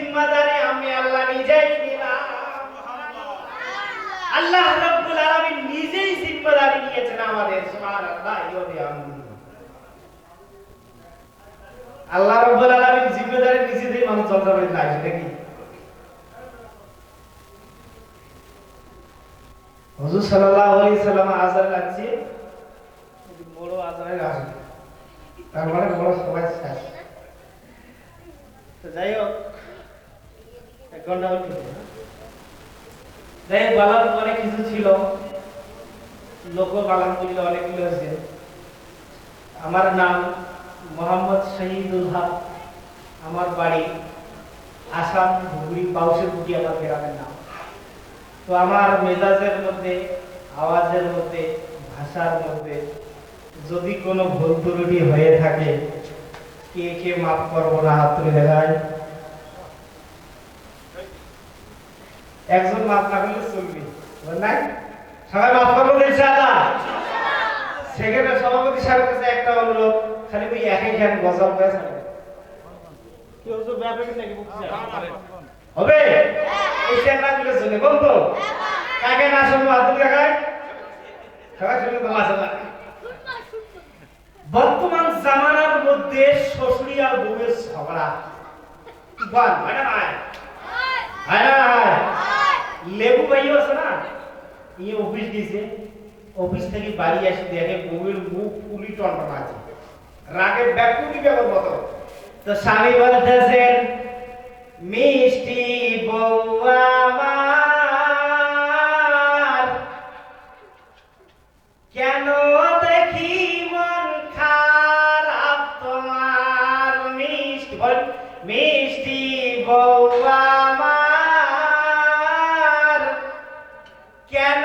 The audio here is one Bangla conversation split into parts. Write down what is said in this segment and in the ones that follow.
জিম্মাদারি আমি আল্লাহ নিজেই নিলাম। আল্লাহ রাব্বুল আলামিন নিজেই জিম্মাদারি নিয়েছেন আমাদের। সুবহানাল্লাহ। আল্লাহ রাব্বুল আলামিন জিম্মাদারি নিজেই মানুষ চলতে পারে না, সেটা কি? হুজুর সাল্লাল্লাহু আলাইহি সাল্লাম আযান লাগছে, বড় আযানের আসে, তার মানে বড় সবাই শেষ। তো যাই হোক, 1 ঘন্টা উঠে যাই বলার অনেক কিছু ছিল, লোক আলহামদুলিল্লাহ অনেকগুলো আছে। আমার নাম মোহাম্মদ শহীদুল হক, আমার বাড়ি আসাম ধুবড়ি বাউশেরকুটি আমার গ্রামের নাম। তো আমার মেজাজের মধ্যে, আওয়াজের মধ্যে, ভাষার মধ্যে যদি কোনো ভুল ত্রুটি হয়ে থাকে, কে কে মাফ করবো না হাত তুলে দেখায়। একজন মাফ না করলে চলবে না, সবাই মাফ করবো ইনশাআল্লাহ। সেখানে সভাপতি সাহেবের কাছে একটা অনুরোধ, খালি ওই একই জ্ঞান গজল করে ছাড়বে। কি হুজুর ব্যাপারে কি নাকি বলতে হবে? এই শেয়ারগুলো শুনে বলতো কাকে না শুনবো হাত তুলে দেখায়, সবাই শুনে তো মাশাআল্লাহ। বর্তমান জামানার মধ্যে শ্বশুরি আর বউয়ের ঝগড়া বল হয় না ভাই? হয় না ভাই? লেবু ভাই আছে না, এই অফিস গেছে, অফিস থেকে বাড়ি এসে দেখে বউয়ের মুখ পুলি টনটন আছে, রাগে ব্যাকুলি ব্যাপার মতো। তো স্বামী বলতেছেন, মিষ্টি বউ আমার, কেন দেখি মন খারাপ তোমার, মিষ্টি বল, মিষ্টি বউ আমার, কেন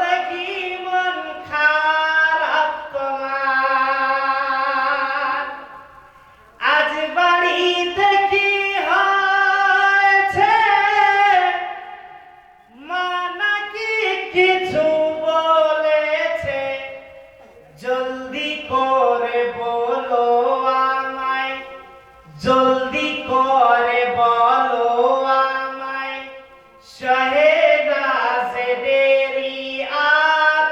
দেখি মন খারাপ তোমার, আজ বাড়িতে কি হয়েছে, মা নাকি কিছু বলেছে, জলদি করে বলো আমায়, জলদি করে বলো আমায়, সহে না সে দেরি আর,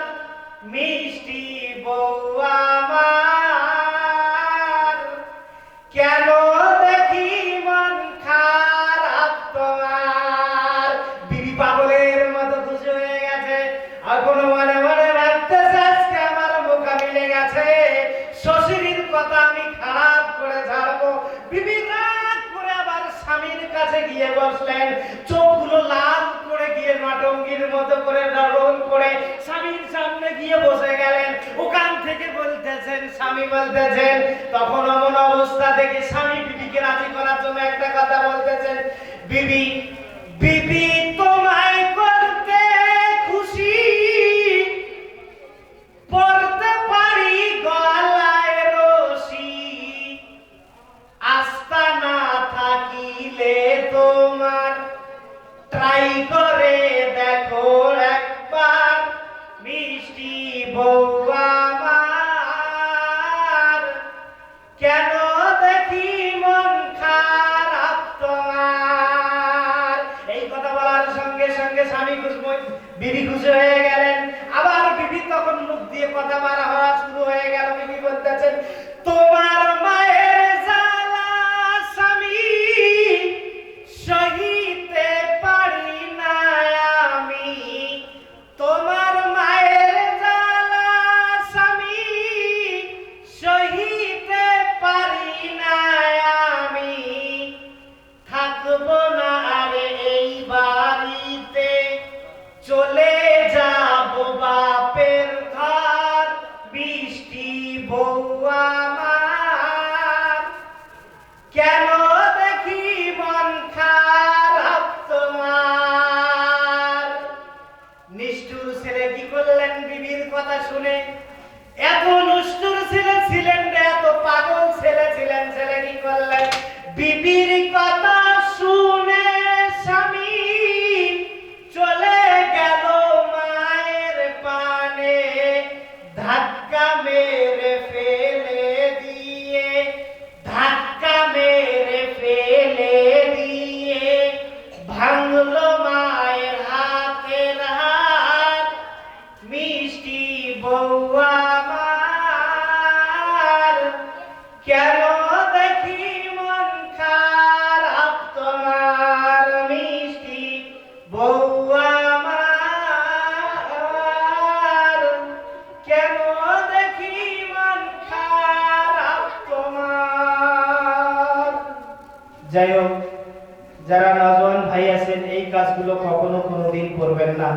মিষ্টি বউ আমার, কেন দেখি মন খারাপ তোমার। বিবি পাগলের মতো খুশি হয়ে গেছে, এখনো মনে মনে ভাবতেছে আজকে আমার মুখা মিলে গেছে, শ্বশুরের কথা আমি খারাপ করে ছাড়বো। বিবি রাগ করে আবার স্বামীর কাছে গিয়ে বসলেন, চোখগুলো লাল করে গিয়ে নাটঙ্গির মতো করে নরম করে স্বামীর সামনে গিয়ে বসে গেলেন। ওখান থেকে বলতেছেন, স্বামী বলতেছেন, তখন এমন অবস্থা দেখে স্বামী বিবিকে রাজি করার জন্য একটা কথা বলতেছেন, বিবি, বিবি তোমায় করতে খুশি, পড়তে পারি গলায় রশি, আস্থা না থাকিলে তোমার ট্রাই করে দেখো একবার, মিষ্টি বউ আমার, কেন দেখি মন খারাপ তোমার। এই কথা বলার সঙ্গে সঙ্গে স্বামী বিবি খুশি হয়ে গেলেন। আবার বিবি তখন মুখ দিয়ে কথা বলা হওয়া শুরু হয়ে গেল। বিবি বলতেছেন, তোমার মায়ের জ্বালা স্বামী সহিতে পারি না, যাই হোক, যারা নওজোয়ান ভাই আছেন এই কাজগুলো কখনো কোনোদিন করবেন না।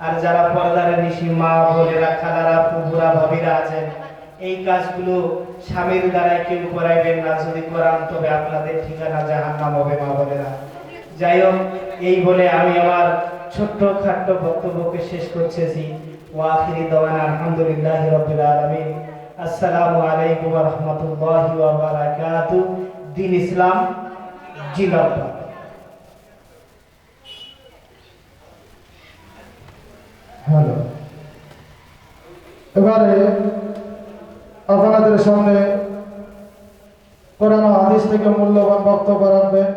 আর যারা পর্দার নিশি মা বোনেরা খালারা পুকুরা ভাবিরা আছেন এই কাজগুলো স্বামীর দ্বারাই কেউ করাইবেন না, যদি করান তবে আপনাদের ঠিকানা জাহান্নাম হবে মা বোনেরা। যাই হোক, এই বলে আমি আমার ছোট্ট খাট্ট বক্তব্যকে শেষ করতেছি। ওয়া আখিরি দাওয়ানা আলহামদুলিল্লাহি রাব্বিল আলামিন। আসসালামু আলাইকুম ওয়া রাহমাতুল্লাহি ওয়া বারাকাতুহু। দ্বীন ইসলাম জিন্দাবাদ। হ্যালো, এবারে আপনাদের সামনে কোরআন ও হাদিস থেকে মূল্যবান বক্তব্য রাখবেন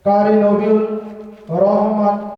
কারি নবীউল রহমান।